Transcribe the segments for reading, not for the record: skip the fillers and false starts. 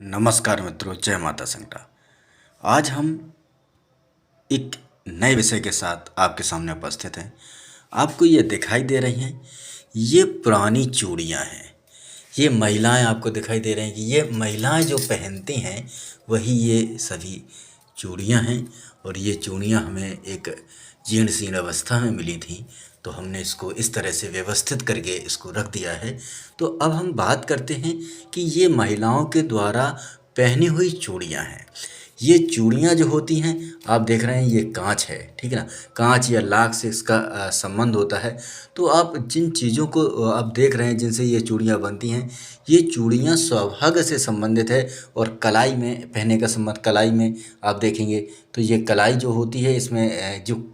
नमस्कार मित्रों, जय माता संगटा। आज हम एक नए विषय के साथ आपके सामने उपस्थित हैं। आपको ये दिखाई दे रही हैं, ये पुरानी चूड़ियाँ हैं। ये महिलाएं आपको दिखाई दे रही हैं कि ये महिलाएं जो पहनती हैं वही ये सभी चूड़ियाँ हैं। और ये चूड़ियाँ हमें एक जीर्ण शीर्ण अवस्था में मिली थी, तो हमने इसको इस तरह से व्यवस्थित करके इसको रख दिया है। तो अब हम बात करते हैं कि ये महिलाओं के द्वारा पहनी हुई चूड़ियाँ हैं। ये चूड़ियाँ जो होती हैं, आप देख रहे हैं ये कांच है, ठीक है ना। कांच या लाख से इसका संबंध होता है। तो आप जिन चीज़ों को आप देख रहे हैं जिनसे ये चूड़ियाँ बनती हैं, ये चूड़ियाँ सौभाग्य से संबंधित है। और कलाई में पहनने का संबंध, कलाई में आप देखेंगे तो ये कलाई जो होती है, इसमें जो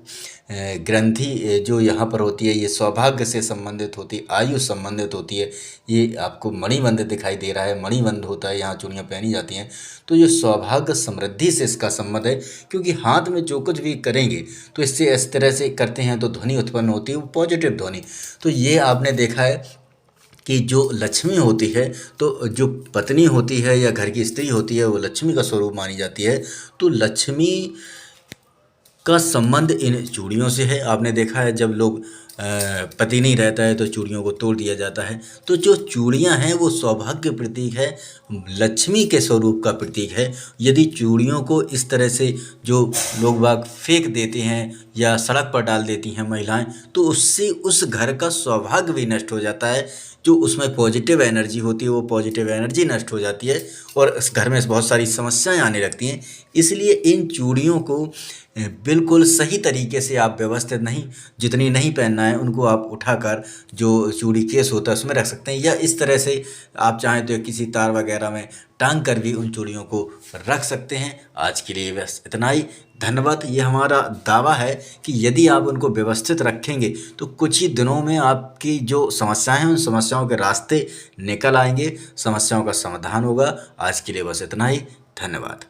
ग्रंथि जो यहाँ पर होती है, ये सौभाग्य से संबंधित होती है, आयु संबंधित होती है। ये आपको मणिबंध दिखाई दे रहा है, मणिबंध होता है, यहाँ चूड़ियाँ पहनी जाती हैं। तो ये सौभाग्य समृद्धि से इसका संबंध है, क्योंकि हाथ में जो कुछ भी करेंगे तो इससे इस तरह से करते हैं तो ध्वनि उत्पन्न होती है, वो पॉजिटिव ध्वनि। तो ये आपने देखा है कि जो लक्ष्मी होती है, तो जो पत्नी होती है या घर की स्त्री होती है, वो लक्ष्मी का स्वरूप मानी जाती है। तो लक्ष्मी का संबंध इन चूड़ियों से है। आपने देखा है जब लोग पति नहीं रहता है तो चूड़ियों को तोड़ दिया जाता है। तो जो चूड़ियां हैं वो सौभाग्य प्रतीक है, लक्ष्मी के स्वरूप का प्रतीक है। यदि चूड़ियों को इस तरह से जो लोग बाग फेंक देते हैं या सड़क पर डाल देती हैं महिलाएं, तो उससे उस घर का सौभाग्य भी नष्ट हो जाता है। जो उसमें पॉजिटिव एनर्जी होती है, वो पॉजिटिव एनर्जी नष्ट हो जाती है और इस घर में बहुत सारी समस्याएं आने लगती हैं। इसलिए इन चूड़ियों को बिल्कुल सही तरीके से आप व्यवस्थित नहीं, जितनी नहीं पहनना है उनको आप उठाकर जो चूड़ी केस होता है उसमें रख सकते हैं, या इस तरह से आप चाहें तो किसी तार वगैरह में टांग कर भी उन चूड़ियों को रख सकते हैं। आज के लिए बस इतना ही। धन्यवाद। ये हमारा दावा है कि यदि आप उनको व्यवस्थित रखेंगे तो कुछ ही दिनों में आपकी जो समस्याएं हैं उन समस्याओं के रास्ते निकल आएंगे, समस्याओं का समाधान होगा। आज के लिए बस इतना ही। धन्यवाद।